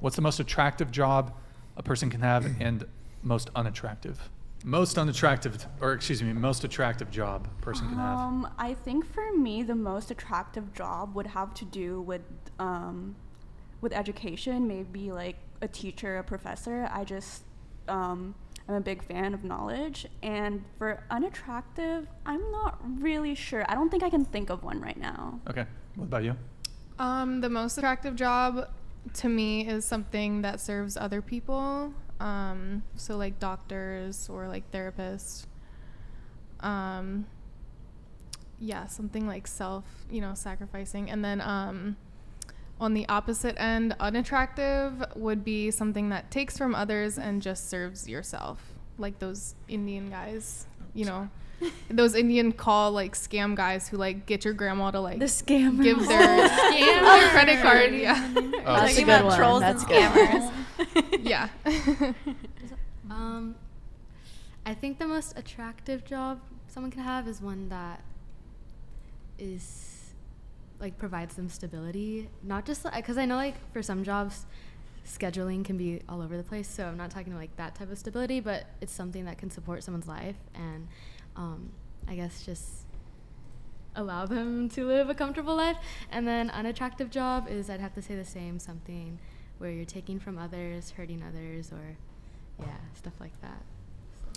What's the most attractive job a person can have and most unattractive? Most attractive job a person can have. I think for me, the most attractive job would have to do with education, maybe like a teacher, a professor. I'm a big fan of knowledge. And for unattractive, I'm not really sure. I don't think I can think of one right now. Okay. What about you? The most attractive job to me is something that serves other people. So like doctors or like therapists. Something like sacrificing. And then on the opposite end, unattractive would be something that takes from others and just serves yourself. Like those Indian guys, those Indian call like scam guys who like get your grandma to like the scam give their credit card. Yeah. That's a good one. Trolls That's and good. scammers. Yeah. I think the most attractive job someone can have is one that is like provides them stability, not just because I know like for some jobs scheduling can be all over the place, so I'm not talking like that type of stability, but it's something that can support someone's life and I guess just allow them to live a comfortable life. And then unattractive job is, I'd have to say the same, something where you're taking from others, hurting others, or stuff like that. So.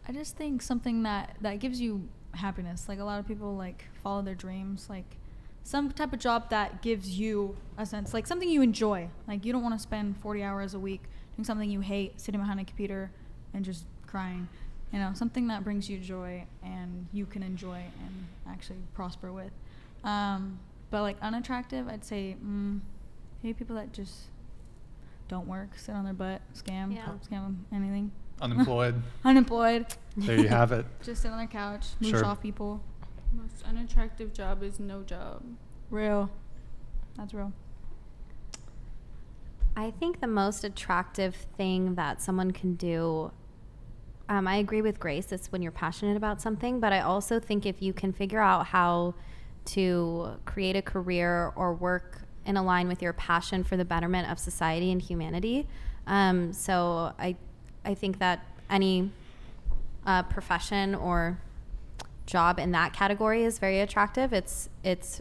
I just think something that gives you happiness. Like a lot of people like follow their dreams, like some type of job that gives you a sense, like something you enjoy. Like you don't want to spend 40 hours a week doing something you hate, sitting behind a computer and just crying. Something that brings you joy and you can enjoy and actually prosper with. But like unattractive, I'd say maybe people that just don't work, sit on their butt, scam anything. Unemployed. There you have it. Just sit on their couch, mooch off people. Most unattractive job is no job. Real. That's real. I think the most attractive thing that someone can do, I agree with Grace, it's when you're passionate about something, but I also think if you can figure out how to create a career or work in line with your passion for the betterment of society and humanity. So I think that any profession or job in that category is very attractive. It's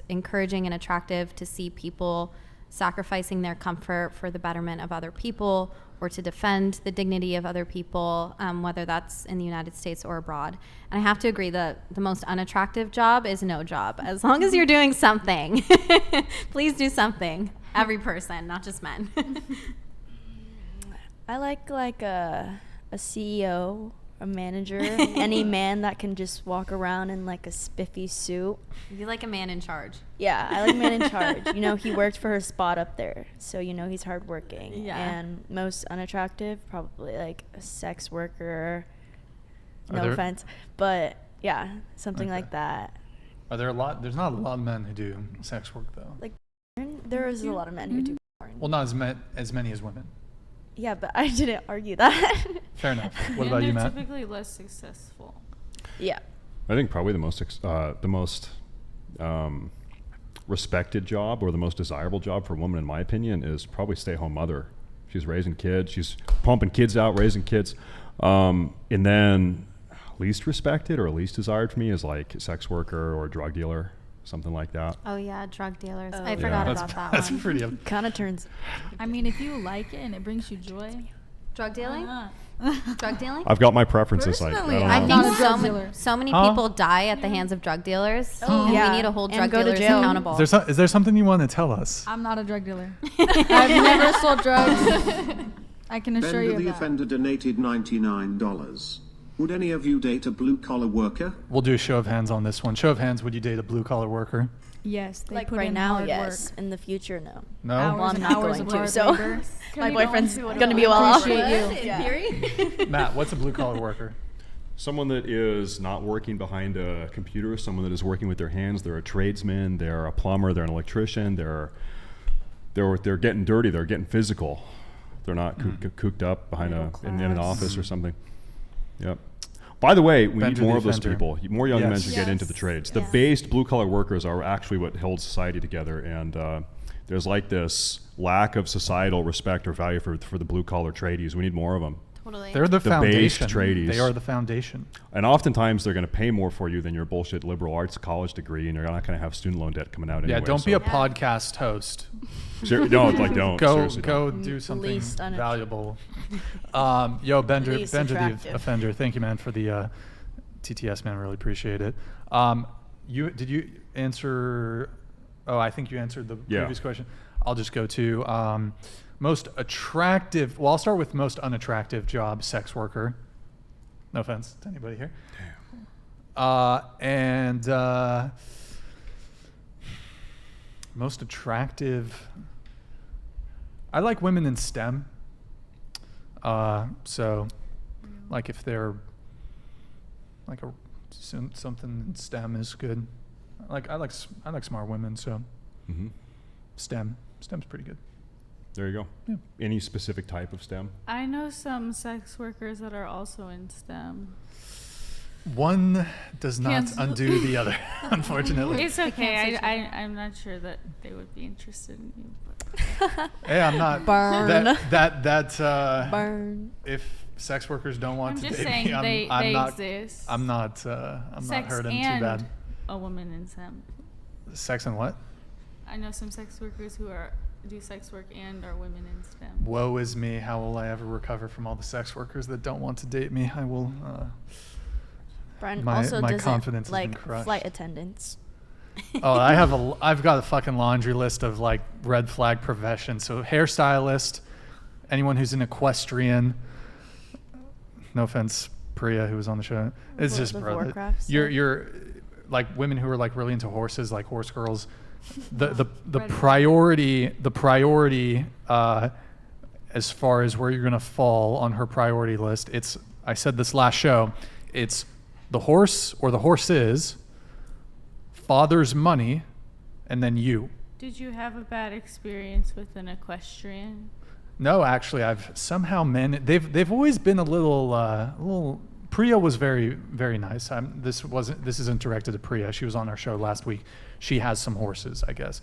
encouraging and attractive to see people sacrificing their comfort for the betterment of other people or to defend the dignity of other people, whether that's in the United States or abroad. And I have to agree that the most unattractive job is no job. As long as you're doing something, please do something. Every person, not just men. I like a CEO, a manager, any man that can just walk around in like a spiffy suit. You like a man in charge. Yeah, I like a man in charge. He worked for her spot up there, so he's hardworking. Yeah. And most unattractive, probably like a sex worker. No offense, but yeah, something like that. Are there there's not a lot of men who do sex work though. Like there is a lot of men who do porn. Well, not as many as women. Yeah, but I didn't argue that. Fair enough. What about you, Matt? Typically less successful. Yeah. I think probably the most respected job or the most desirable job for a woman, in my opinion, is probably stay-at-home mother. She's raising kids. She's pumping kids out, raising kids. And then least respected or least desired for me is like sex worker or drug dealer, something like that. Oh yeah, drug dealers. I yeah. forgot about that That's one. pretty. Kind of turns. I mean, if you like it and it brings you joy. Drug dealing? Drug dealing? I've got my preferences. Personally, I I don't know. think Not a drug dealer. so many people die at the hands of drug dealers. Oh, and yeah. we need to hold And drug go to dealers jail. accountable. Is there something you want to tell us? I'm not a drug dealer. I've never sold drugs. I can assure you Bender the of that. offender donated $99. Would any of you date a blue-collar worker? We'll do a show of hands on this one. Show of hands, would you date a blue-collar worker? Yes, they Like put right in now, hard yes. work. In the future, no. No? Hours Well, I'm and not hours going of to, hard so labor. my boyfriend's going gonna be well off. Theory? Matt, what's a blue-collar worker? Someone that is not working behind a computer, someone that is working with their hands. They're a tradesman, they're a plumber, they're an electrician, they're getting dirty, they're getting physical. They're not cooped up behind in an office or something. Yep. By the way, we need Bender more the of those offender. people. More young men Yes. should get into the Yes. trades. Yeah. The based blue-collar workers are actually what holds society together, and There's like this lack of societal respect or value for the blue collar tradies. We need more of them. Totally. They're the foundation. Based tradies. They are the foundation. And oftentimes they're going to pay more for you than your bullshit liberal arts college degree, and you're not going to have student loan debt coming out anyway. Yeah, don't be so- a podcast host. Don't. Seriously, Go don't. do something Least valuable. Yo, Bender Least the attractive. offender. Thank you, man, for the TTS, man. Really appreciate it. Did you answer? Oh, I think you answered the previous question. I'll just go to most attractive. Well, I'll start with most unattractive job: sex worker. No offense to anybody here. And most attractive. I like women in STEM. So, like if they're like something in STEM is good. I like smart women. So, Mm-hmm. STEM's pretty good. There you go. Yeah. Any specific type of STEM? I know some sex workers that are also in STEM. One does not Cancel. undo the other, unfortunately. It's okay. I'm not sure that they would be interested in you. But Hey, I'm not. Burn. That Burn. if sex workers don't want I'm to just date saying me, they I'm not. exist. I'm not Sex hurting too and bad. a woman in STEM. Sex and what? I know some sex workers who do sex work and are women in STEM. Woe is me. How will I ever recover from all the sex workers that don't want to date me? I will. Brian My- also my doesn't confidence has been like crushed. flight attendants. Oh, I've got a fucking laundry list of like red flag professions. So hairstylist, anyone who's an equestrian. No offense, Priya, who was on the show. It's World just, of bro. Warcraft You're like women who are like really into horses, like horse girls. The Red- priority as far as where you're gonna fall on her priority list. I said this last show. It's the horse or the horses, father's money, and then you. Did you have a bad experience with an equestrian? No, actually, I've somehow they've always been a little. Priya was very, very nice. This isn't directed to Priya. She was on our show last week. She has some horses, I guess.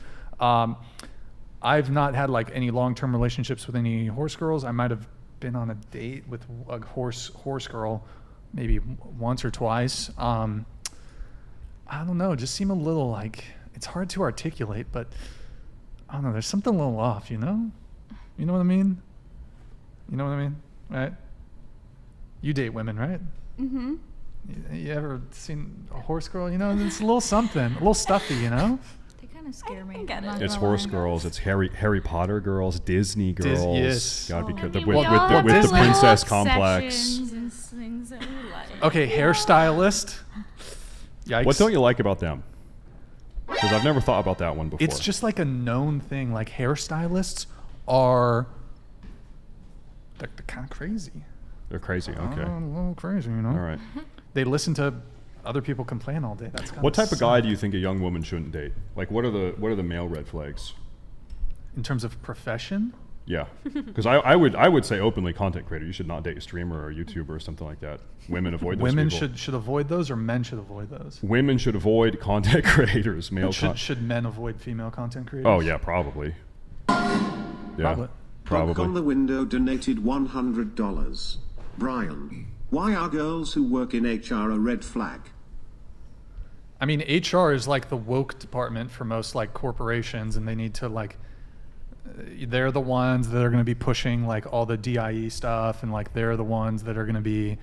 I've not had like any long-term relationships with any horse girls. I might have been on a date with a horse girl, maybe once or twice. I don't know. It just seemed a little like it's hard to articulate, but I don't know. There's something a little off, you know? You know what I mean? You know what I mean? Right? You date women, right? Mm-hmm. You ever seen a horse girl? You know, it's a little something, a little stuffy, you know? They kind of scare me. get I'm it. not It's gonna horse lie. girls. It's Harry Potter girls. Disney girls. Yes. Gotta be I careful mean, with we all have the our little princess complex. obsessions and things that we like. Okay, hairstylist. Yikes. What don't you like about them? Because I've never thought about that one before. It's just like a known thing. Like hairstylists are they're kind of crazy. They're crazy. Okay. A little crazy, you know? All right. They listen to other people complain all day. That's kind What type of guy do you think a young woman shouldn't date? Like, what are the male red flags? In terms of profession? Yeah, because I would say openly content creator. You should not date a streamer or a YouTuber or something like that. Women avoid those Women people. should avoid those, or men should avoid those? Women should avoid content creators. Male Should men avoid female content creators? Oh yeah, probably. Yeah, Probably. Clock on the probably. window donated $100. Brian, why are girls who work in HR a red flag? I mean, HR is like the woke department for most like corporations, and they need to like. They're the ones that are going to be pushing like all the DIE stuff, and like they're the ones that are going to be.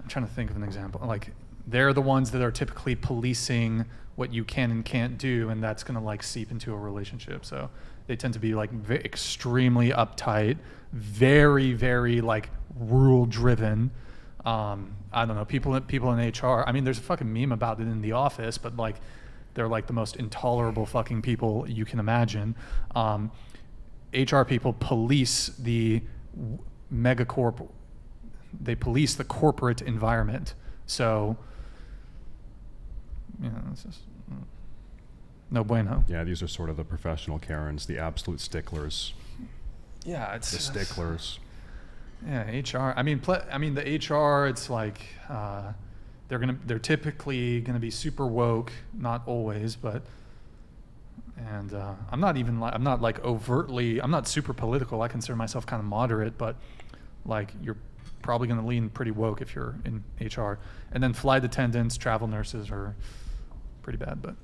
I'm trying to think of an example. Like they're the ones that are typically policing what you can and can't do, and that's going to like seep into a relationship. So they tend to be like extremely uptight, very, very like rule driven. I don't know, people in HR. I mean, there's a fucking meme about it in The Office, but like they're like the most intolerable fucking people you can imagine. HR people police the megacorp. They police the corporate environment. So, you know, it's just no bueno. Yeah, these are sort of the professional Karens, the absolute sticklers, Yeah, the sticklers. Yeah, HR. I mean, the HR. It's like they're typically gonna be super woke. Not always, but And I'm not like overtly, I'm not super political. I consider myself kind of moderate, but like you're probably going to lean pretty woke if you're in HR. And then flight attendants, travel nurses are pretty bad, but